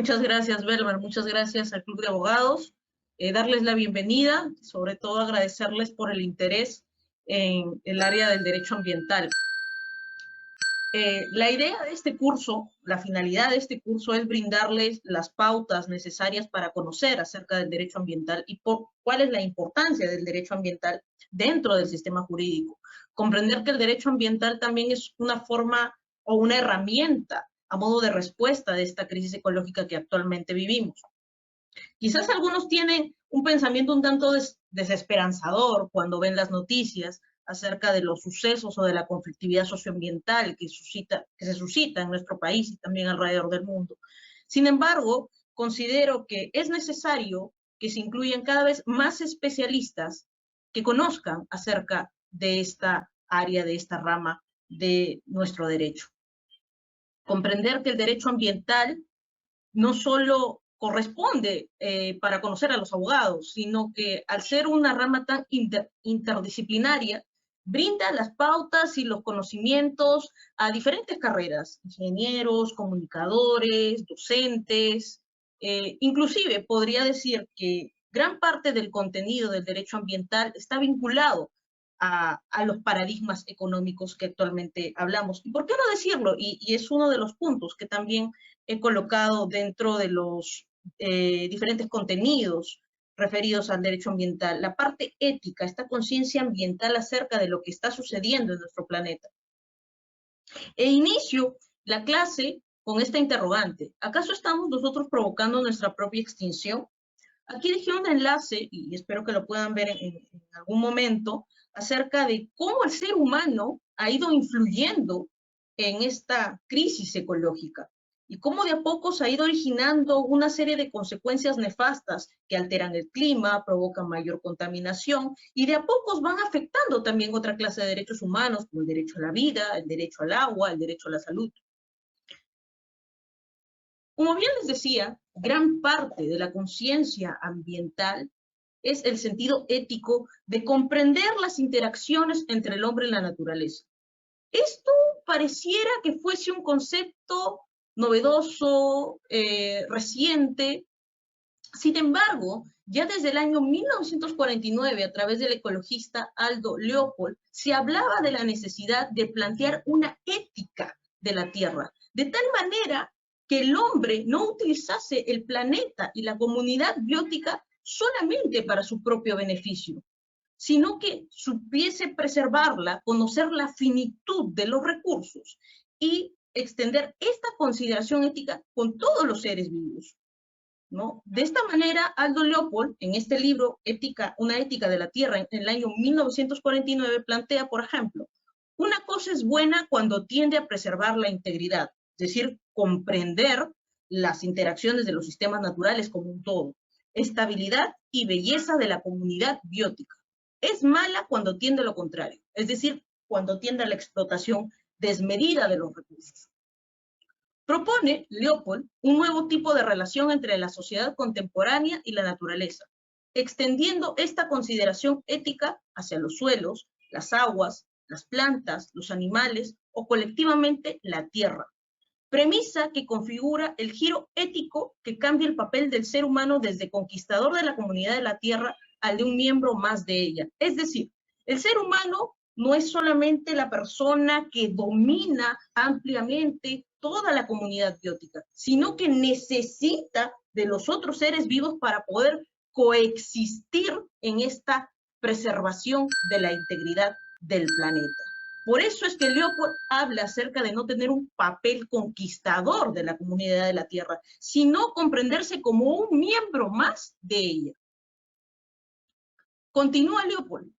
Muchas gracias, Belmar. Muchas gracias al Club de Abogados. Darles la bienvenida, sobre todo agradecerles por el interés en el área del derecho ambiental. La idea de este curso, la finalidad de este curso es brindarles las pautas necesarias para conocer acerca del derecho ambiental y cuál es la importancia del derecho ambiental dentro del sistema jurídico. Comprender que el derecho ambiental también es una forma o una herramienta a modo de respuesta de esta crisis ecológica que actualmente vivimos. Quizás algunos tienen un pensamiento un tanto desesperanzador cuando ven las noticias acerca de los sucesos o de la conflictividad socioambiental que se suscita en nuestro país y también alrededor del mundo. Sin embargo, considero que es necesario que se incluyan cada vez más especialistas que conozcan acerca de esta área, de esta rama de nuestro derecho. Comprender que el derecho ambiental no solo corresponde para conocer a los abogados, sino que al ser una rama tan interdisciplinaria, brinda las pautas y los conocimientos a diferentes carreras, ingenieros, comunicadores, docentes, inclusive podría decir que gran parte del contenido del derecho ambiental está vinculado a los paradigmas económicos que actualmente hablamos. ¿Y por qué no decirlo? Y es uno de los puntos que también he colocado dentro de los diferentes contenidos referidos al derecho ambiental, la parte ética, esta conciencia ambiental acerca de lo que está sucediendo en nuestro planeta. E inicio la clase con esta interrogante. ¿Acaso estamos nosotros provocando nuestra propia extinción? Aquí dejé un enlace, y espero que lo puedan ver en algún momento, acerca de cómo el ser humano ha ido influyendo en esta crisis ecológica y cómo de a poco se ha ido originando una serie de consecuencias nefastas que alteran el clima, provocan mayor contaminación y de a pocos van afectando también otra clase de derechos humanos, como el derecho a la vida, el derecho al agua, el derecho a la salud. Como bien les decía, gran parte de la conciencia ambiental es el sentido ético de comprender las interacciones entre el hombre y la naturaleza. Esto pareciera que fuese un concepto novedoso, reciente. Sin embargo, ya desde el año 1949, a través del ecologista Aldo Leopold, se hablaba de la necesidad de plantear una ética de la Tierra, de tal manera que el hombre no utilizase el planeta y la comunidad biótica solamente para su propio beneficio, sino que supiese preservarla, conocer la finitud de los recursos y extender esta consideración ética con todos los seres vivos, ¿no? De esta manera, Aldo Leopold, en este libro, Una ética de la Tierra, en el año 1949, plantea, por ejemplo, una cosa es buena cuando tiende a preservar la integridad, es decir, comprender las interacciones de los sistemas naturales como un todo, estabilidad y belleza de la comunidad biótica. Es mala cuando tiende a lo contrario, es decir, cuando tiende a la explotación desmedida de los recursos. Propone Leopold un nuevo tipo de relación entre la sociedad contemporánea y la naturaleza, extendiendo esta consideración ética hacia los suelos, las aguas, las plantas, los animales o colectivamente la tierra. Premisa que configura el giro ético que cambia el papel del ser humano desde conquistador de la comunidad de la tierra al de un miembro más de ella. Es decir, el ser humano no es solamente la persona que domina ampliamente toda la comunidad biótica, sino que necesita de los otros seres vivos para poder coexistir en esta preservación de la integridad del planeta. Por eso es que Leopold habla acerca de no tener un papel conquistador de la comunidad de la Tierra, sino comprenderse como un miembro más de ella. Continúa Leopold.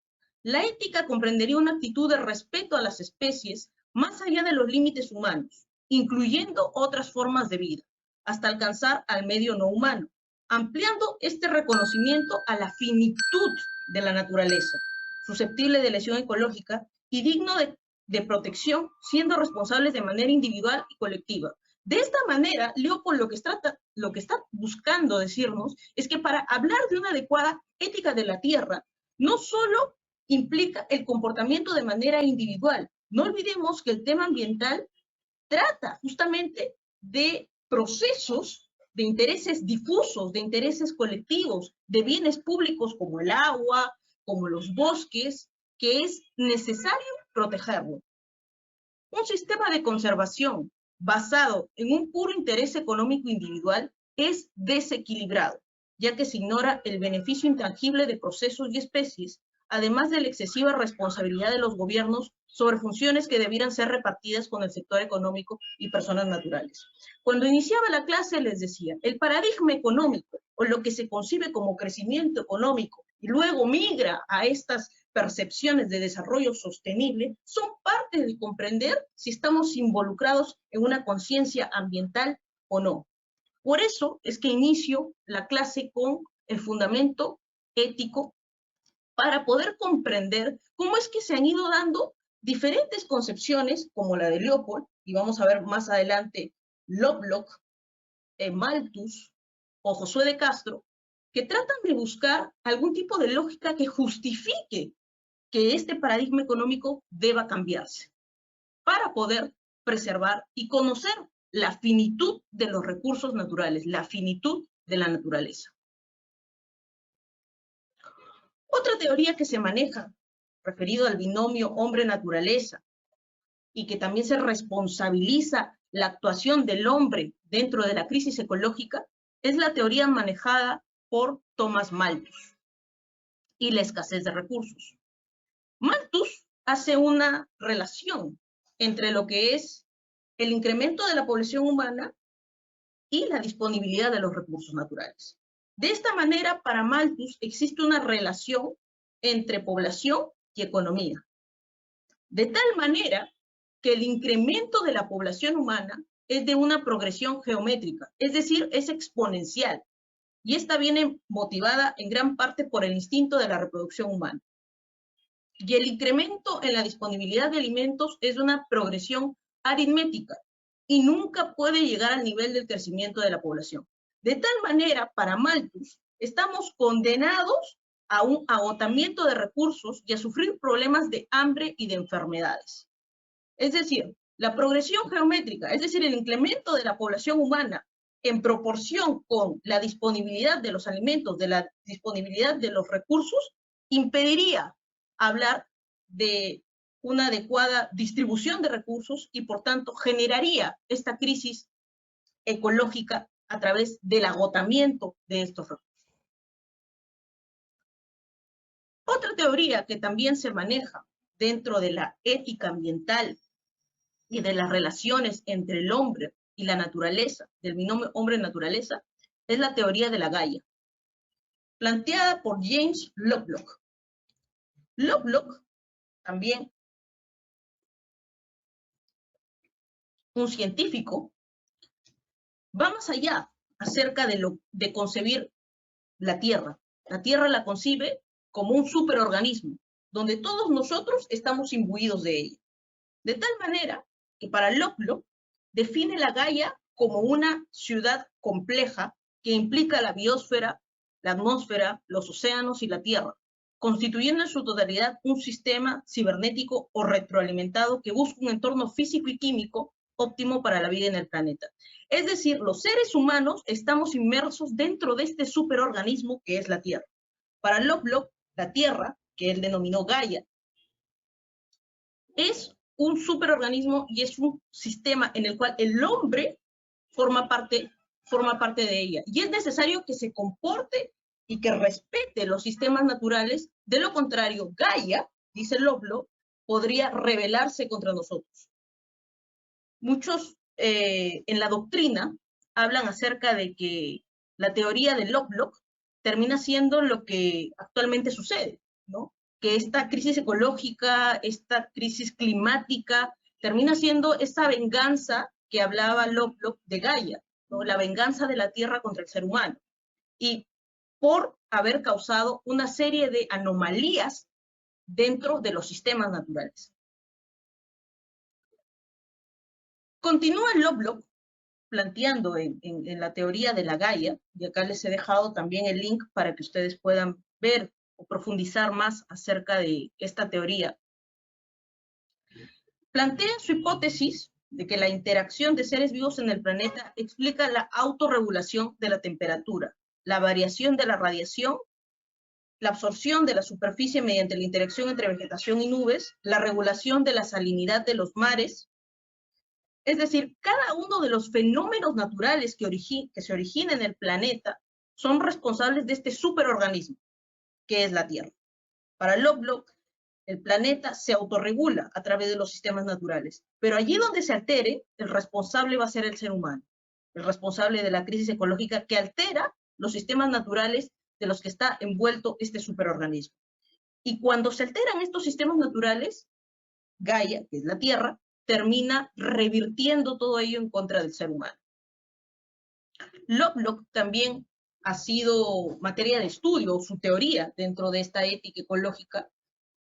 La ética comprendería una actitud de respeto a las especies más allá de los límites humanos, incluyendo otras formas de vida, hasta alcanzar al medio no humano, ampliando este reconocimiento a la finitud de la naturaleza, susceptible de lesión ecológica y digno de protección, siendo responsables de manera individual y colectiva. De esta manera, Leopold lo que está buscando decirnos es que para hablar de una adecuada ética de la tierra, no solo implica el comportamiento de manera individual. No olvidemos que el tema ambiental trata justamente de procesos de intereses difusos, de intereses colectivos, de bienes públicos como el agua, como los bosques, que es necesario protegerlo. Un sistema de conservación basado en un puro interés económico individual es desequilibrado, ya que se ignora el beneficio intangible de procesos y especies, además de la excesiva responsabilidad de los gobiernos sobre funciones que debieran ser repartidas con el sector económico y personas naturales. Cuando iniciaba la clase les decía, el paradigma económico, o lo que se concibe como crecimiento económico, y luego migra a estas percepciones de desarrollo sostenible, son parte de comprender si estamos involucrados en una conciencia ambiental o no. Por eso es que inicio la clase con el fundamento ético para poder comprender cómo es que se han ido dando diferentes concepciones, como la de Leopold, y vamos a ver más adelante Lovelock, Malthus o Josué de Castro, que tratan de buscar algún tipo de lógica que justifique que este paradigma económico deba cambiarse para poder preservar y conocer la finitud de los recursos naturales, la finitud de la naturaleza. Otra teoría que se maneja, referido al binomio hombre-naturaleza, y que también se responsabiliza la actuación del hombre dentro de la crisis ecológica, es la teoría manejada por Thomas Malthus y la escasez de recursos. Malthus hace una relación entre lo que es el incremento de la población humana y la disponibilidad de los recursos naturales. De esta manera, para Malthus existe una relación entre población y economía. De tal manera que el incremento de la población humana es de una progresión geométrica, es decir, es exponencial, y esta viene motivada en gran parte por el instinto de la reproducción humana. Y el incremento en la disponibilidad de alimentos es una progresión aritmética y nunca puede llegar al nivel del crecimiento de la población. De tal manera, para Malthus, estamos condenados a un agotamiento de recursos y a sufrir problemas de hambre y de enfermedades. Es decir, la progresión geométrica, es decir, el incremento de la población humana en proporción con la disponibilidad de los alimentos, de la disponibilidad de los recursos, impediría hablar de una adecuada distribución de recursos y, por tanto, generaría esta crisis ecológica a través del agotamiento de estos recursos. Otra teoría que también se maneja dentro de la ética ambiental y de las relaciones entre el hombre y la naturaleza, del binomio hombre-naturaleza, es la teoría de la Gaia, planteada por James Lovelock. Lovelock, también un científico, va más allá acerca de concebir la Tierra. La Tierra la concibe como un superorganismo, donde todos nosotros estamos imbuidos de ella. De tal manera que para Lovelock define la Gaia como una ciudad compleja que implica la biosfera, la atmósfera, los océanos y la Tierra, constituyendo en su totalidad un sistema cibernético o retroalimentado que busca un entorno físico y químico óptimo para la vida en el planeta. Es decir, los seres humanos estamos inmersos dentro de este superorganismo que es la Tierra. Para Lovelock, la Tierra, que él denominó Gaia, es un superorganismo y es un sistema en el cual el hombre forma parte de ella. Y es necesario que se comporte y que respete los sistemas naturales. De lo contrario, Gaia, dice Lovelock, podría rebelarse contra nosotros. Muchos en la doctrina hablan acerca de que la teoría de Lovelock termina siendo lo que actualmente sucede, ¿no? Que esta crisis ecológica, esta crisis climática, termina siendo esa venganza que hablaba Lovelock de Gaia, ¿no? La venganza de la Tierra contra el ser humano. Y por haber causado una serie de anomalías dentro de los sistemas naturales. Continúa Lovelock planteando en la teoría de la Gaia, y acá les he dejado también el link para que ustedes puedan ver o profundizar más acerca de esta teoría. Plantea su hipótesis de que la interacción de seres vivos en el planeta explica la autorregulación de la temperatura, la variación de la radiación, la absorción de la superficie mediante la interacción entre vegetación y nubes, la regulación de la salinidad de los mares. Es decir, cada uno de los fenómenos naturales que se originan en el planeta son responsables de este superorganismo, que es la Tierra. Para Lovelock, el planeta se autorregula a través de los sistemas naturales, pero allí donde se altere, el responsable va a ser el ser humano, el responsable de la crisis ecológica que altera los sistemas naturales de los que está envuelto este superorganismo. Y cuando se alteran estos sistemas naturales, Gaia, que es la Tierra, termina revirtiendo todo ello en contra del ser humano. Lovelock también ha sido materia de estudio, su teoría dentro de esta ética ecológica,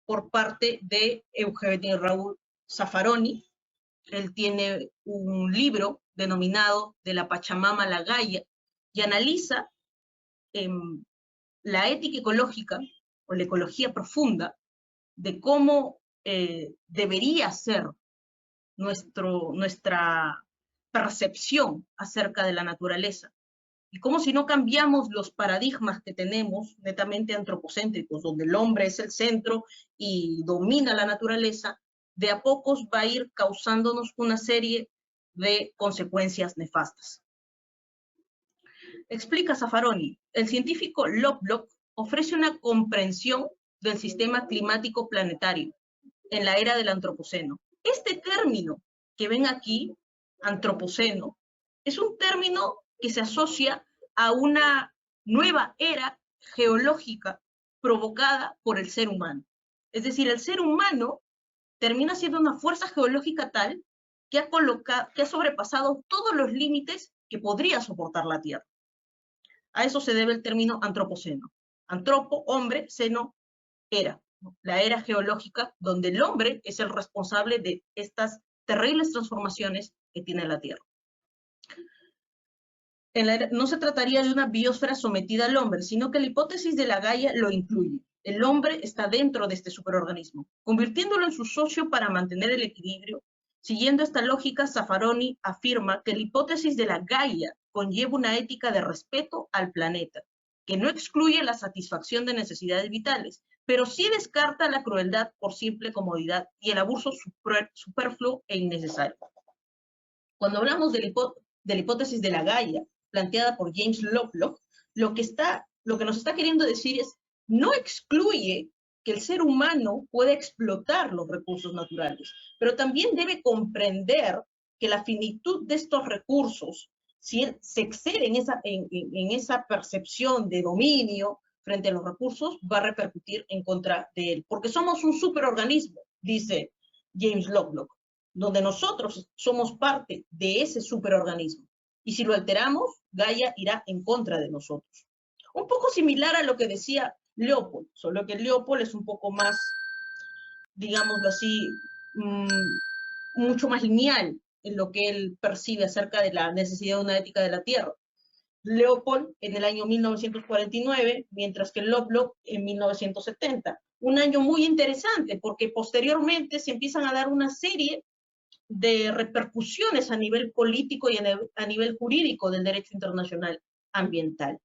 por parte de Eugenio Raúl Zaffaroni. Él tiene un libro denominado De la Pachamama a la Gaia y analiza la ética ecológica o la ecología profunda de cómo debería ser nuestra percepción acerca de la naturaleza. Y como si no cambiamos los paradigmas que tenemos netamente antropocéntricos, donde el hombre es el centro y domina la naturaleza, de a pocos va a ir causándonos una serie de consecuencias nefastas. Explica Zaffaroni, el científico Lovelock ofrece una comprensión del sistema climático planetario en la era del Antropoceno. Este término que ven aquí, Antropoceno, es un término que se asocia a una nueva era geológica provocada por el ser humano. Es decir, el ser humano termina siendo una fuerza geológica tal que ha sobrepasado todos los límites que podría soportar la Tierra. A eso se debe el término antropoceno. Antropo, hombre, seno, era. La era geológica donde el hombre es el responsable de estas terribles transformaciones que tiene la Tierra. No se trataría de una biosfera sometida al hombre, sino que la hipótesis de la Gaia lo incluye. El hombre está dentro de este superorganismo, convirtiéndolo en su socio para mantener el equilibrio. Siguiendo esta lógica, Zaffaroni afirma que la hipótesis de la Gaia conlleva una ética de respeto al planeta, que no excluye la satisfacción de necesidades vitales, pero sí descarta la crueldad por simple comodidad y el abuso superfluo e innecesario. Cuando hablamos de la hipótesis de la Gaia, planteada por James Lovelock, lo que nos está queriendo decir es, no excluye que el ser humano pueda explotar los recursos naturales, pero también debe comprender que la finitud de estos recursos, si él se excede en esa percepción de dominio frente a los recursos, va a repercutir en contra de él, porque somos un superorganismo, dice James Lovelock, donde nosotros somos parte de ese superorganismo. Y si lo alteramos, Gaia irá en contra de nosotros. Un poco similar a lo que decía Leopold, solo que Leopold es un poco más, digámoslo así, mucho más lineal en lo que él percibe acerca de la necesidad de una ética de la Tierra. Leopold en el año 1949, mientras que Lovelock en 1970. Un año muy interesante porque posteriormente se empiezan a dar una serie de repercusiones a nivel político y a nivel jurídico del derecho internacional ambiental.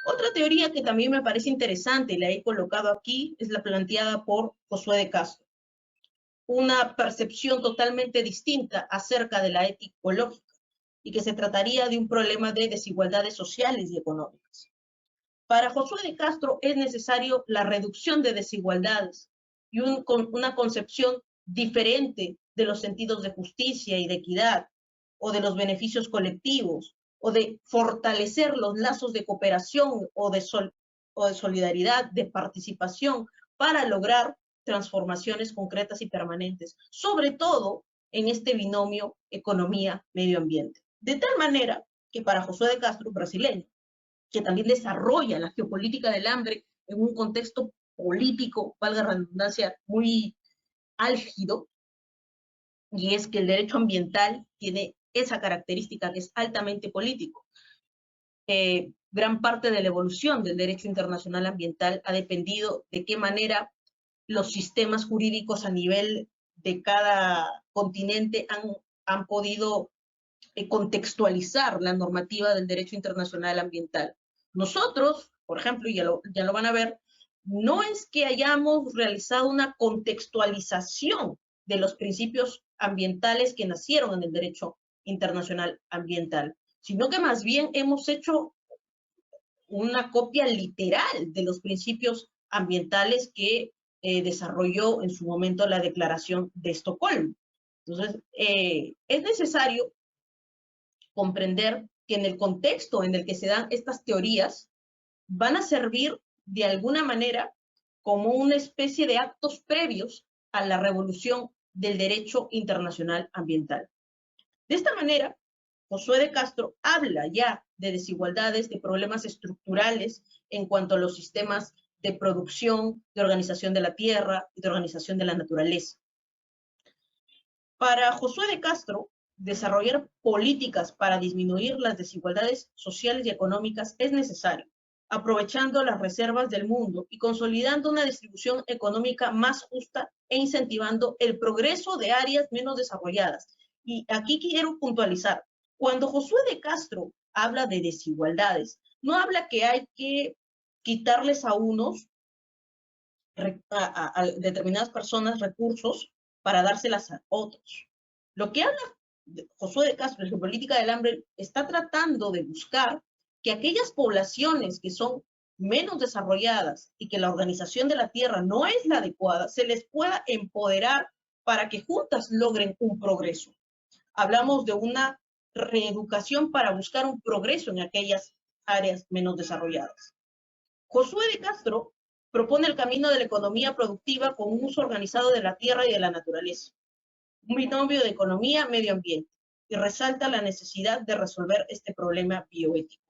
Otra teoría que también me parece interesante y la he colocado aquí es la planteada por Josué de Castro. Una percepción totalmente distinta acerca de la ética ecológica y que se trataría de un problema de desigualdades sociales y económicas. Para Josué de Castro es necesario la reducción de desigualdades y una concepción diferente de los sentidos de justicia y de equidad, o de los beneficios colectivos, o de fortalecer los lazos de cooperación o de solidaridad, de participación, para lograr transformaciones concretas y permanentes, sobre todo en este binomio economía-medio ambiente. De tal manera que para Josué de Castro, brasileño, que también desarrolla la geopolítica del hambre en un contexto político, valga la redundancia, muy álgido, y es que el derecho ambiental tiene esa característica que es altamente político. Gran parte de la evolución del derecho internacional ambiental ha dependido de qué manera los sistemas jurídicos a nivel de cada continente han podido contextualizar la normativa del derecho internacional ambiental. Nosotros, por ejemplo, ya lo van a ver, no es que hayamos realizado una contextualización de los principios ambientales que nacieron en el derecho internacional ambiental, sino que más bien hemos hecho una copia literal de los principios ambientales que desarrolló en su momento la Declaración de Estocolmo. Entonces, es necesario comprender que en el contexto en el que se dan estas teorías van a servir de alguna manera como una especie de actos previos a la revolución del derecho internacional ambiental. De esta manera, Josué de Castro habla ya de desigualdades, de problemas estructurales en cuanto a los sistemas de producción, de organización de la tierra y de organización de la naturaleza. Para Josué de Castro, desarrollar políticas para disminuir las desigualdades sociales y económicas es necesario, aprovechando las reservas del mundo y consolidando una distribución económica más justa e incentivando el progreso de áreas menos desarrolladas. Y aquí quiero puntualizar, cuando Josué de Castro habla de desigualdades, no habla que hay que quitarles a unos, a determinadas personas, recursos para dárselas a otros. Lo que habla Josué de Castro en su política del hambre está tratando de buscar que aquellas poblaciones que son menos desarrolladas y que la organización de la tierra no es la adecuada, se les pueda empoderar para que juntas logren un progreso. Hablamos de una reeducación para buscar un progreso en aquellas áreas menos desarrolladas. Josué de Castro propone el camino de la economía productiva con un uso organizado de la tierra y de la naturaleza, un binomio de economía-medio ambiente, y resalta la necesidad de resolver este problema bioético.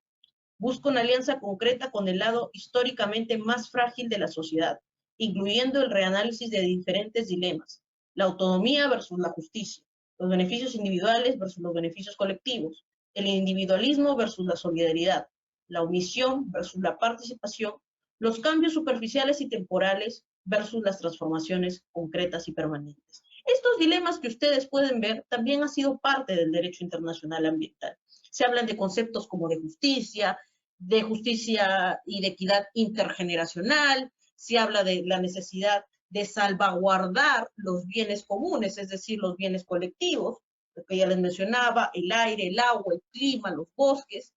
Busca una alianza concreta con el lado históricamente más frágil de la sociedad, incluyendo el reanálisis de diferentes dilemas, la autonomía versus la justicia, los beneficios individuales versus los beneficios colectivos, el individualismo versus la solidaridad, la omisión versus la participación, los cambios superficiales y temporales versus las transformaciones concretas y permanentes. Estos dilemas que ustedes pueden ver también han sido parte del derecho internacional ambiental. Se hablan de conceptos como de justicia y de equidad intergeneracional, se habla de la necesidad de salvaguardar los bienes comunes, es decir, los bienes colectivos, lo que ya les mencionaba, el aire, el agua, el clima, los bosques.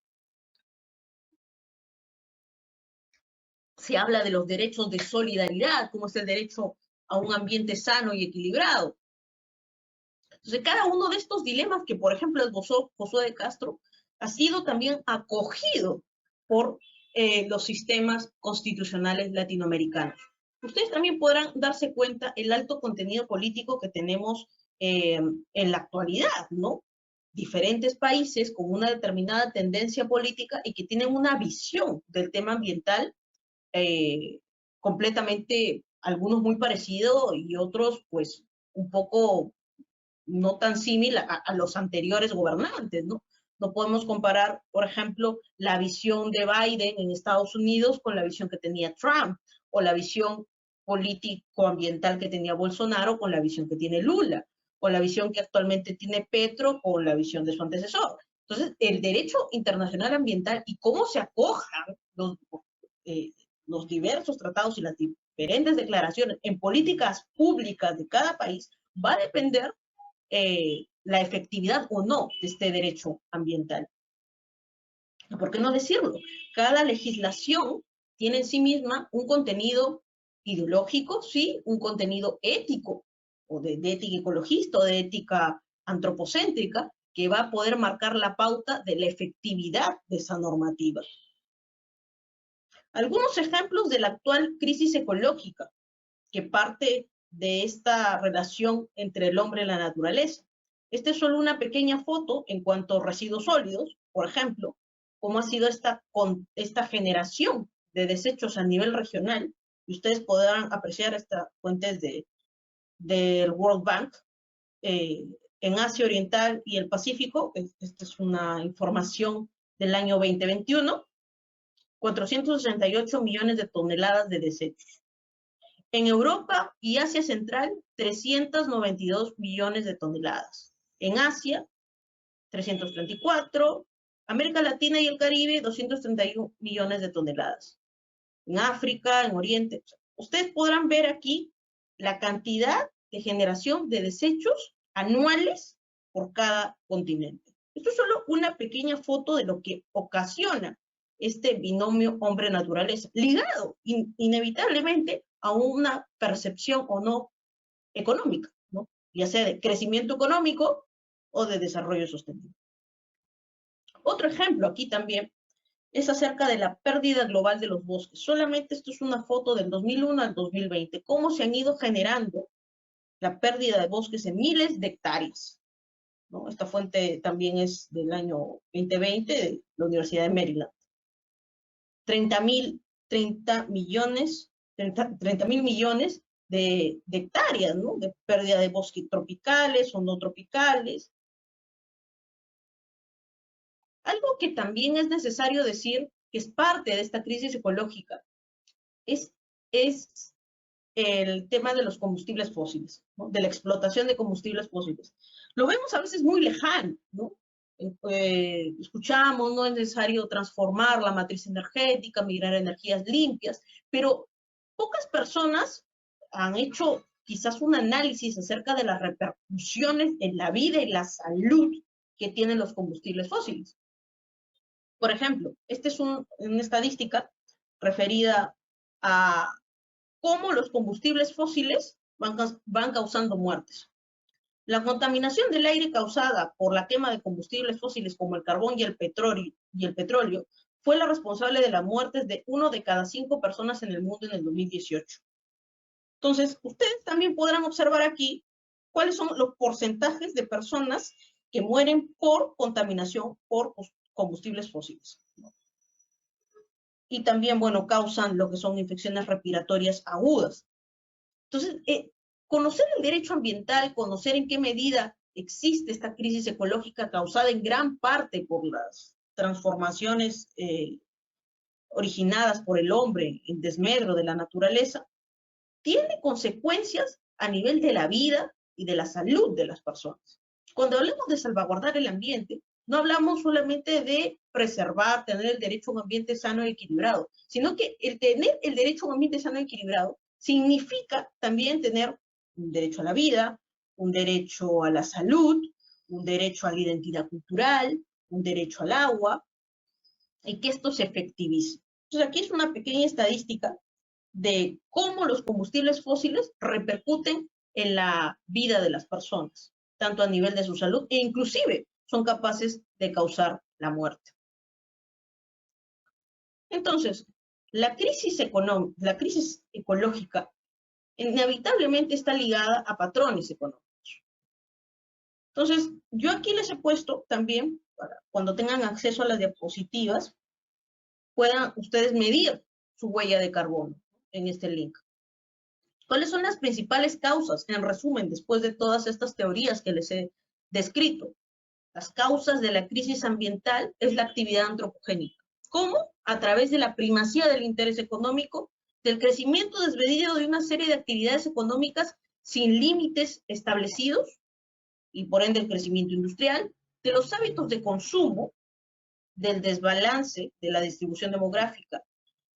Se habla de los derechos de solidaridad, como es el derecho a un ambiente sano y equilibrado. Entonces, cada uno de estos dilemas que, por ejemplo, esbozó Josué de Castro, ha sido también acogido por los sistemas constitucionales latinoamericanos. Ustedes también podrán darse cuenta el alto contenido político que tenemos en la actualidad, ¿no? Diferentes países con una determinada tendencia política y que tienen una visión del tema ambiental completamente, algunos muy parecidos y otros, pues, un poco no tan similar a los anteriores gobernantes, ¿no? No podemos comparar, por ejemplo, la visión de Biden en Estados Unidos con la visión que tenía Trump, o la visión político-ambiental que tenía Bolsonaro con la visión que tiene Lula, o la visión que actualmente tiene Petro con la visión de su antecesor. Entonces, el derecho internacional ambiental y cómo se acojan los diversos tratados y las diferentes declaraciones en políticas públicas de cada país va a depender la efectividad o no de este derecho ambiental. ¿Por qué no decirlo? Cada legislación tiene en sí misma un contenido ideológico, sí, un contenido ético, o de ética ecologista o de ética antropocéntrica, que va a poder marcar la pauta de la efectividad de esa normativa. Algunos ejemplos de la actual crisis ecológica, que parte de esta relación entre el hombre y la naturaleza. Esta es solo una pequeña foto en cuanto a residuos sólidos, por ejemplo, cómo ha sido esta generación de desechos a nivel regional. Y ustedes podrán apreciar estas fuentes del World Bank en Asia Oriental y el Pacífico. Esta es una información del año 2021. 468 millones de toneladas de desechos. En Europa y Asia Central, 392 millones de toneladas. En Asia, 334. América Latina y el Caribe, 231 millones de toneladas. En África, en Oriente. Ustedes podrán ver aquí la cantidad de generación de desechos anuales por cada continente. Esto es solo una pequeña foto de lo que ocasiona este binomio hombre-naturaleza, ligado inevitablemente a una percepción o no económica, ¿no? Ya sea de crecimiento económico o de desarrollo sostenible. Otro ejemplo aquí también es acerca de la pérdida global de los bosques. Solamente esto es una foto del 2001 al 2020, cómo se han ido generando la pérdida de bosques en miles de hectáreas, ¿no? Esta fuente también es del año 2020 de la Universidad de Maryland. 30 mil millones de hectáreas, ¿no? De pérdida de bosques tropicales o no tropicales. Algo que también es necesario decir, que es parte de esta crisis ecológica, es el tema de los combustibles fósiles, ¿no? De la explotación de combustibles fósiles. Lo vemos a veces muy lejano, ¿no? Escuchamos, no es necesario transformar la matriz energética, migrar a energías limpias, pero pocas personas han hecho quizás un análisis acerca de las repercusiones en la vida y la salud que tienen los combustibles fósiles. Por ejemplo, esta es una estadística referida a cómo los combustibles fósiles van causando muertes. La contaminación del aire causada por la quema de combustibles fósiles como el carbón y el petróleo fue la responsable de las muertes de 1 de cada 5 personas en el mundo en el 2018. Entonces, ustedes también podrán observar aquí cuáles son los porcentajes de personas que mueren por contaminación por combustibles fósiles. Y también, bueno, causan lo que son infecciones respiratorias agudas. Entonces, conocer el derecho ambiental, conocer en qué medida existe esta crisis ecológica causada en gran parte por las transformaciones originadas por el hombre en desmedro de la naturaleza, tiene consecuencias a nivel de la vida y de la salud de las personas. Cuando hablamos de salvaguardar el ambiente, no hablamos solamente de preservar, tener el derecho a un ambiente sano y equilibrado, sino que el tener el derecho a un ambiente sano y equilibrado significa también tener un derecho a la vida, un derecho a la salud, un derecho a la identidad cultural, un derecho al agua, y que esto se efectivice. Entonces aquí es una pequeña estadística de cómo los combustibles fósiles repercuten en la vida de las personas, tanto a nivel de su salud e inclusive son capaces de causar la muerte. Entonces, la crisis ecológica inevitablemente está ligada a patrones económicos. Entonces, yo aquí les he puesto también, para cuando tengan acceso a las diapositivas, puedan ustedes medir su huella de carbono en este link. ¿Cuáles son las principales causas? En resumen, después de todas estas teorías que les he descrito, las causas de la crisis ambiental es la actividad antropogénica. ¿Cómo? A través de la primacía del interés económico, del crecimiento desmedido de una serie de actividades económicas sin límites establecidos, y por ende el crecimiento industrial, de los hábitos de consumo, del desbalance de la distribución demográfica,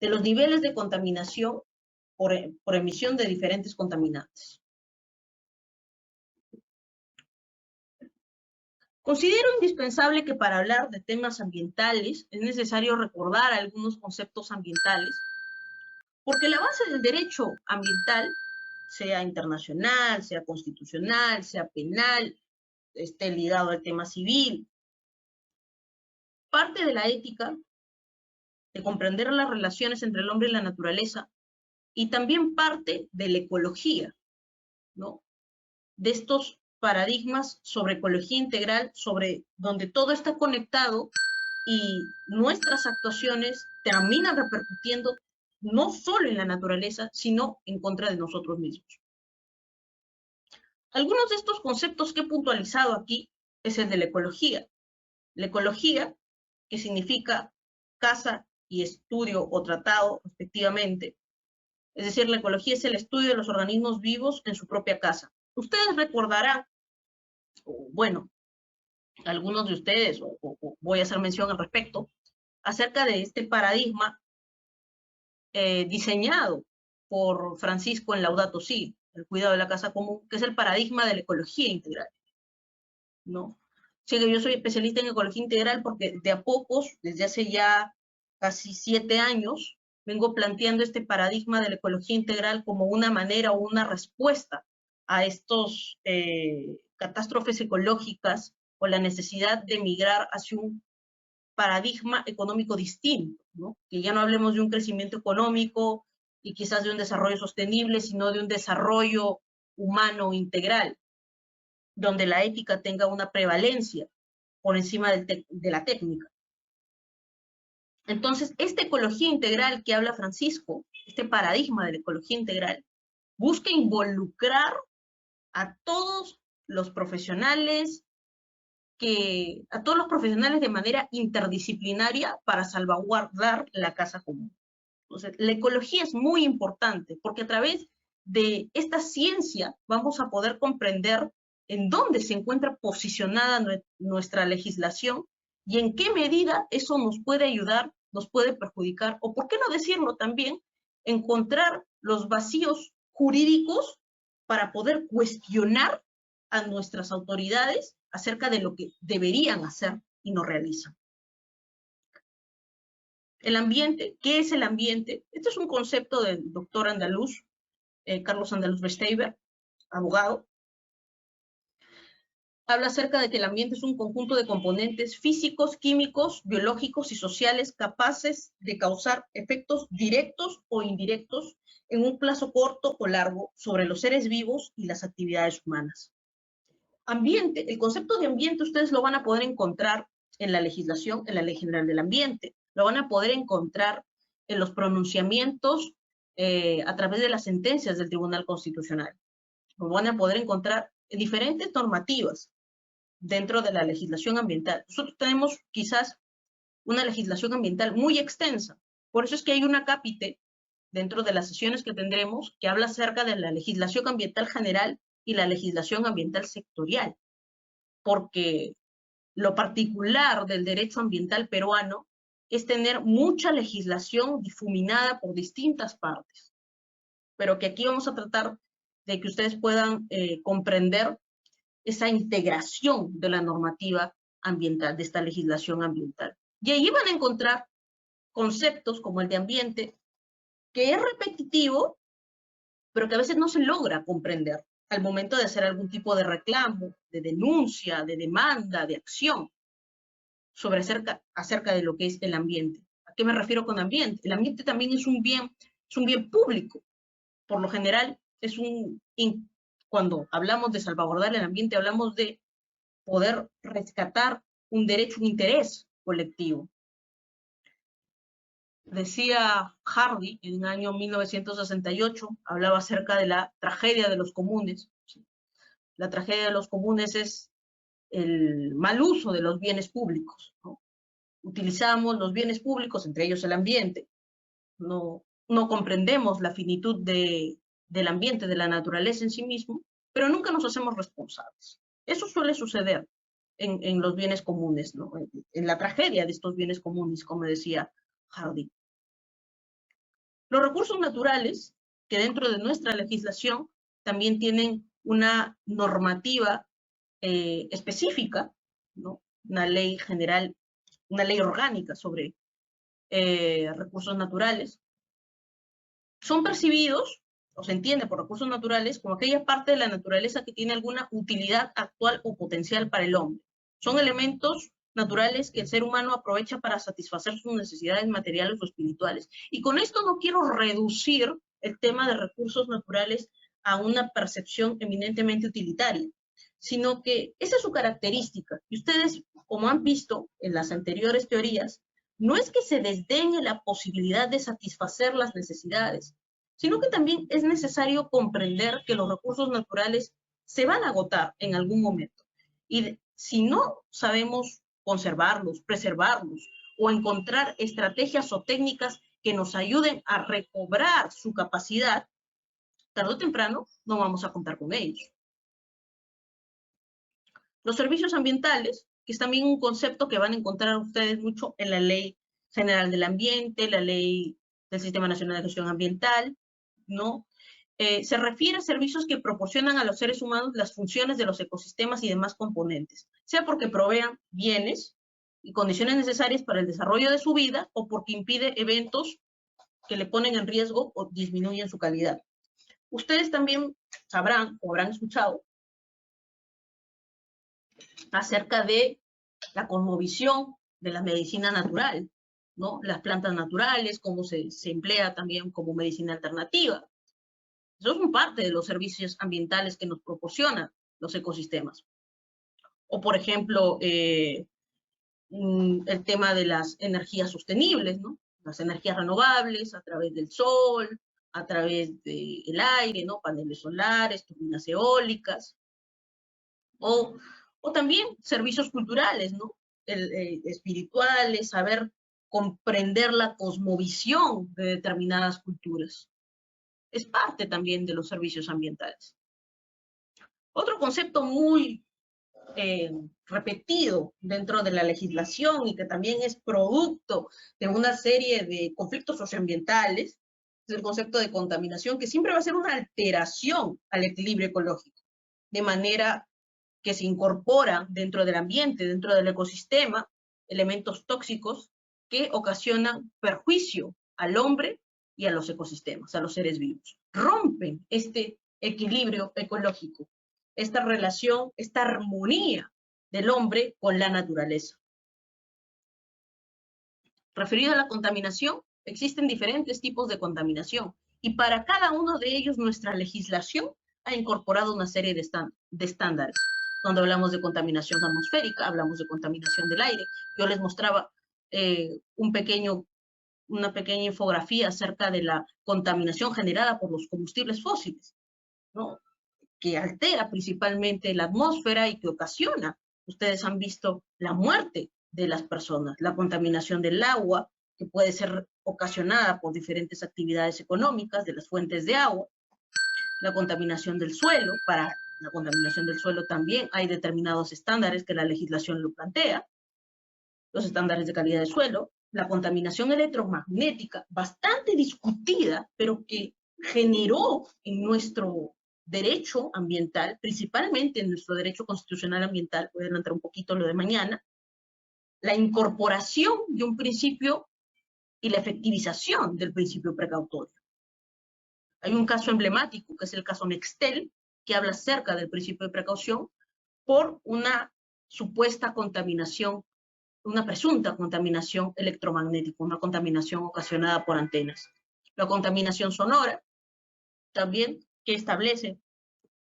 de los niveles de contaminación por emisión de diferentes contaminantes. Considero indispensable que para hablar de temas ambientales es necesario recordar algunos conceptos ambientales, porque la base del derecho ambiental, sea internacional, sea constitucional, sea penal, esté ligado al tema civil, parte de la ética, de comprender las relaciones entre el hombre y la naturaleza, y también parte de la ecología, ¿no? De estos paradigmas sobre ecología integral, sobre donde todo está conectado y nuestras actuaciones terminan repercutiendo no solo en la naturaleza, sino en contra de nosotros mismos. Algunos de estos conceptos que he puntualizado aquí es el de la ecología. La ecología, que significa casa y estudio o tratado, respectivamente, Es decir, la ecología es el estudio de los organismos vivos en su propia casa. Ustedes recordarán, bueno, algunos de ustedes, o voy a hacer mención al respecto, acerca de este paradigma diseñado por Francisco en Laudato Si, el cuidado de la casa común, que es el paradigma de la ecología integral, ¿no? Sí, que yo soy especialista en ecología integral porque de a pocos, desde hace ya casi 7 años, vengo planteando este paradigma de la ecología integral como una manera o una respuesta a estos catástrofes ecológicas o la necesidad de migrar hacia un paradigma económico distinto, ¿no? Que ya no hablemos de un crecimiento económico y quizás de un desarrollo sostenible, sino de un desarrollo humano integral, donde la ética tenga una prevalencia por encima de la técnica. Entonces, esta ecología integral que habla Francisco, este paradigma de la ecología integral, busca involucrar a todos los profesionales de manera interdisciplinaria para salvaguardar la casa común. Entonces, la ecología es muy importante porque a través de esta ciencia vamos a poder comprender en dónde se encuentra posicionada nuestra legislación y en qué medida eso nos puede ayudar, nos puede perjudicar, o por qué no decirlo también, encontrar los vacíos jurídicos para poder cuestionar a nuestras autoridades acerca de lo que deberían hacer y no realizan. El ambiente, ¿qué es el ambiente? Este es un concepto del doctor andaluz, Carlos Andaluz Besteber, abogado. Habla acerca de que el ambiente es un conjunto de componentes físicos, químicos, biológicos y sociales capaces de causar efectos directos o indirectos en un plazo corto o largo sobre los seres vivos y las actividades humanas. Ambiente, el concepto de ambiente ustedes lo van a poder encontrar en la legislación, en la Ley General del Ambiente. Lo van a poder encontrar en los pronunciamientos a través de las sentencias del Tribunal Constitucional. Lo van a poder encontrar en diferentes normativas dentro de la legislación ambiental. Nosotros tenemos quizás una legislación ambiental muy extensa. Por eso es que hay una cápite dentro de las sesiones que tendremos que habla acerca de la legislación ambiental general y la legislación ambiental sectorial. Porque lo particular del derecho ambiental peruano es tener mucha legislación difuminada por distintas partes, pero que aquí vamos a tratar de que ustedes puedan comprender esa integración de la normativa ambiental, de esta legislación ambiental. Y ahí van a encontrar conceptos como el de ambiente, que es repetitivo, pero que a veces no se logra comprender al momento de hacer algún tipo de reclamo, de denuncia, de demanda, de acción sobre acerca de lo que es el ambiente. ¿A qué me refiero con ambiente? El ambiente también es un bien público. Por lo general, cuando hablamos de salvaguardar el ambiente, hablamos de poder rescatar un derecho, un interés colectivo. Decía Hardy en el año 1968, hablaba acerca de la tragedia de los comunes. La tragedia de los comunes es el mal uso de los bienes públicos, ¿no? Utilizamos los bienes públicos, entre ellos el ambiente. No comprendemos la finitud del ambiente, de la naturaleza en sí mismo, pero nunca nos hacemos responsables. Eso suele suceder en los bienes comunes, ¿no? En la tragedia de estos bienes comunes, como decía Hardy. Los recursos naturales, que dentro de nuestra legislación también tienen una normativa específica, ¿no? Una ley general, una ley orgánica sobre recursos naturales, son percibidos, o se entiende por recursos naturales, como aquella parte de la naturaleza que tiene alguna utilidad actual o potencial para el hombre. Son elementos naturales que el ser humano aprovecha para satisfacer sus necesidades materiales o espirituales. Y con esto no quiero reducir el tema de recursos naturales a una percepción eminentemente utilitaria, sino que esa es su característica. Y ustedes, como han visto en las anteriores teorías, no es que se desdeñe la posibilidad de satisfacer las necesidades, sino que también es necesario comprender que los recursos naturales se van a agotar en algún momento. Y si no sabemos conservarlos, preservarlos, o encontrar estrategias o técnicas que nos ayuden a recobrar su capacidad, tarde o temprano no vamos a contar con ellos. Los servicios ambientales, que es también un concepto que van a encontrar ustedes mucho en la Ley General del Ambiente, la Ley del Sistema Nacional de Gestión Ambiental, ¿no? Se refiere a servicios que proporcionan a los seres humanos las funciones de los ecosistemas y demás componentes, sea porque provean bienes y condiciones necesarias para el desarrollo de su vida o porque impide eventos que le ponen en riesgo o disminuyen su calidad. Ustedes también sabrán o habrán escuchado acerca de la cosmovisión de la medicina natural, ¿no? Las plantas naturales, cómo se emplea también como medicina alternativa. Eso es parte de los servicios ambientales que nos proporcionan los ecosistemas. O, por ejemplo, el tema de las energías sostenibles, ¿no? Las energías renovables a través del sol, a través del aire, ¿no? Paneles solares, turbinas eólicas. O también servicios culturales, ¿no? Espirituales, saber comprender la cosmovisión de determinadas culturas. Es parte también de los servicios ambientales. Otro concepto muy repetido dentro de la legislación y que también es producto de una serie de conflictos socioambientales es el concepto de contaminación, que siempre va a ser una alteración al equilibrio ecológico, de manera que se incorporan dentro del ambiente, dentro del ecosistema, elementos tóxicos que ocasionan perjuicio al hombre y a los ecosistemas, a los seres vivos. Rompen este equilibrio ecológico, esta relación, esta armonía del hombre con la naturaleza. Referido a la contaminación, existen diferentes tipos de contaminación y para cada uno de ellos nuestra legislación ha incorporado una serie de estándares. Cuando hablamos de contaminación atmosférica, hablamos de contaminación del aire. Yo les mostraba una pequeña infografía acerca de la contaminación generada por los combustibles fósiles, ¿no? Que altera principalmente la atmósfera y que ocasiona, ustedes han visto la muerte de las personas, la contaminación del agua, que puede ser ocasionada por diferentes actividades económicas de las fuentes de agua, la contaminación del suelo. Para la contaminación del suelo también hay determinados estándares que la legislación lo plantea, los estándares de calidad de suelo, la contaminación electromagnética, bastante discutida, pero que generó en nuestro derecho ambiental, principalmente en nuestro derecho constitucional ambiental, voy a adelantar un poquito lo de mañana, la incorporación de un principio y la efectivización del principio precautorio. Hay un caso emblemático, que es el caso Nextel, que habla acerca del principio de precaución por una supuesta contaminación, una presunta contaminación electromagnética, una contaminación ocasionada por antenas. La contaminación sonora, también, que establece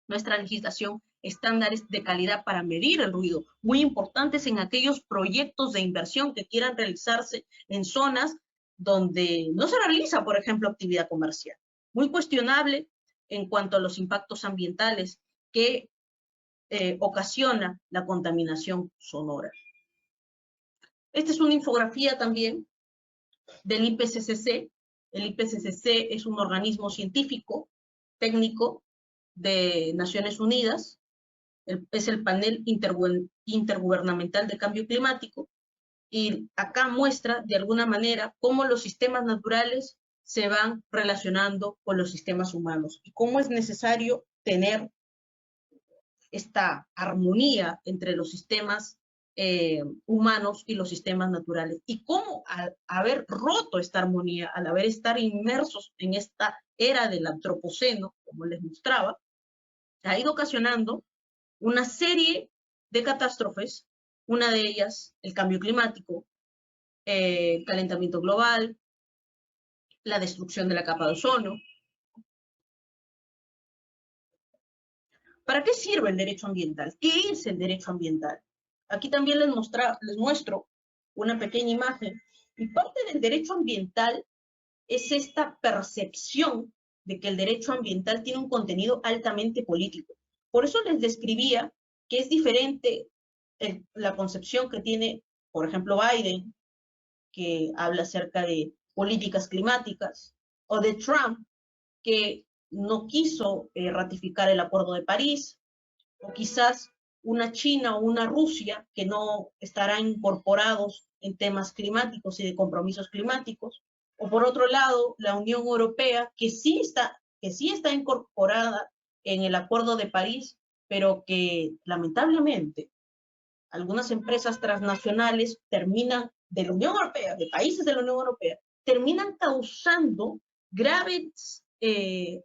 nuestra legislación estándares de calidad para medir el ruido, muy importantes en aquellos proyectos de inversión que quieran realizarse en zonas donde no se realiza, por ejemplo, actividad comercial. Muy cuestionable en cuanto a los impactos ambientales que ocasiona la contaminación sonora. Esta es una infografía también del IPCC. El IPCC es un organismo científico, técnico, de Naciones Unidas, es el panel intergubernamental de cambio climático, y acá muestra de alguna manera cómo los sistemas naturales se van relacionando con los sistemas humanos y cómo es necesario tener esta armonía entre los sistemas humanos y los sistemas naturales, y cómo al haber roto esta armonía, al estar inmersos en esta era del antropoceno, como les mostraba, ha ido ocasionando una serie de catástrofes, una de ellas el cambio climático, el calentamiento global, la destrucción de la capa de ozono. ¿Para qué sirve el derecho ambiental? ¿Qué es el derecho ambiental? Aquí también les muestro una pequeña imagen, y parte del derecho ambiental es esta percepción de que el derecho ambiental tiene un contenido altamente político. Por eso les describía que es diferente la concepción que tiene, por ejemplo, Biden, que habla acerca de políticas climáticas, o de Trump, que no quiso ratificar el Acuerdo de París, o quizás una China o una Rusia que no estarán incorporados en temas climáticos y de compromisos climáticos, o por otro lado, la Unión Europea, que sí está incorporada en el Acuerdo de París, pero que lamentablemente algunas empresas transnacionales terminan, de la Unión Europea, de países de la Unión Europea, terminan causando graves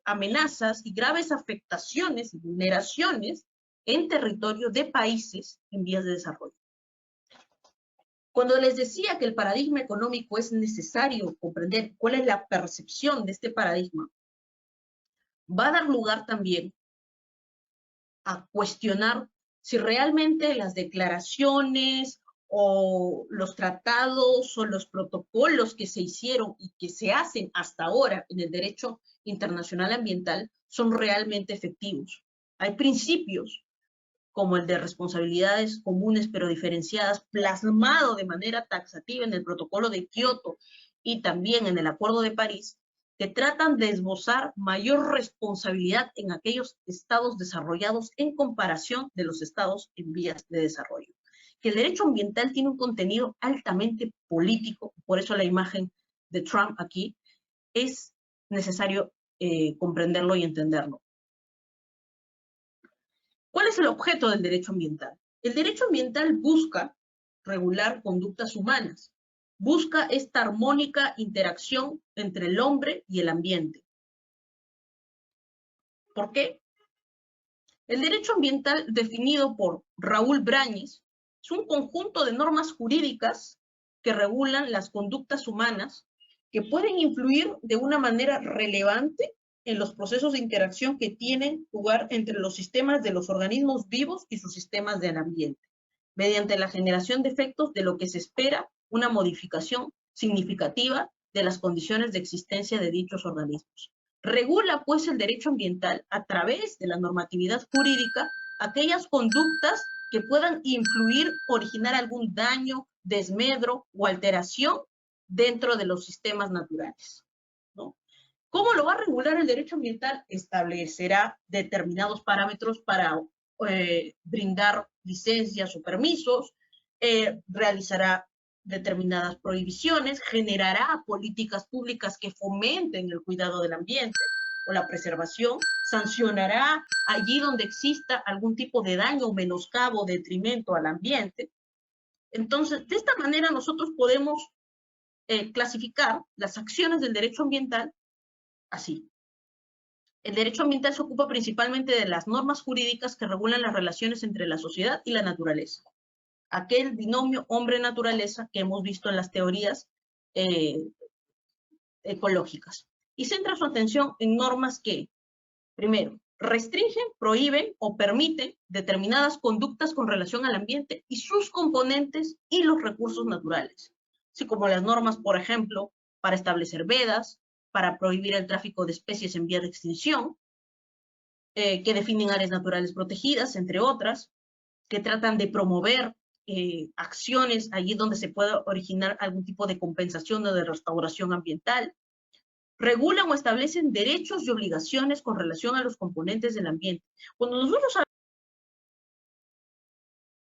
amenazas y graves afectaciones y vulneraciones en territorio de países en vías de desarrollo. Cuando les decía que el paradigma económico es necesario comprender cuál es la percepción de este paradigma, va a dar lugar también a cuestionar si realmente las declaraciones o los tratados o los protocolos que se hicieron y que se hacen hasta ahora en el derecho internacional ambiental son realmente efectivos. Hay principios como el de responsabilidades comunes pero diferenciadas, plasmado de manera taxativa en el protocolo de Kioto y también en el Acuerdo de París, que tratan de esbozar mayor responsabilidad en aquellos estados desarrollados en comparación de los estados en vías de desarrollo. Que el derecho ambiental tiene un contenido altamente político, por eso la imagen de Trump aquí, es necesario comprenderlo y entenderlo. ¿Cuál es el objeto del derecho ambiental? El derecho ambiental busca regular conductas humanas, busca esta armónica interacción entre el hombre y el ambiente. ¿Por qué? El derecho ambiental, definido por Raúl Brañes, es un conjunto de normas jurídicas que regulan las conductas humanas que pueden influir de una manera relevante en los procesos de interacción que tienen lugar entre los sistemas de los organismos vivos y sus sistemas del ambiente, mediante la generación de efectos de lo que se espera una modificación significativa de las condiciones de existencia de dichos organismos. Regula, pues, el derecho ambiental a través de la normatividad jurídica aquellas conductas que puedan influir, originar algún daño, desmedro o alteración dentro de los sistemas naturales, ¿no? ¿Cómo lo va a regular el derecho ambiental? Establecerá determinados parámetros para brindar licencias o permisos, realizará determinadas prohibiciones, generará políticas públicas que fomenten el cuidado del ambiente o la preservación, sancionará allí donde exista algún tipo de daño o menoscabo o detrimento al ambiente. Entonces, de esta manera nosotros podemos clasificar las acciones del derecho ambiental así. El derecho ambiental se ocupa principalmente de las normas jurídicas que regulan las relaciones entre la sociedad y la naturaleza. Aquel binomio hombre-naturaleza que hemos visto en las teorías ecológicas. Y centra su atención en normas que, primero, restringen, prohíben o permiten determinadas conductas con relación al ambiente y sus componentes y los recursos naturales, así como las normas, por ejemplo, para establecer vedas, para prohibir el tráfico de especies en vía de extinción, que definen áreas naturales protegidas, entre otras, que tratan de promover acciones allí donde se pueda originar algún tipo de compensación o de restauración ambiental, regulan o establecen derechos y obligaciones con relación a los componentes del ambiente. Cuando nosotros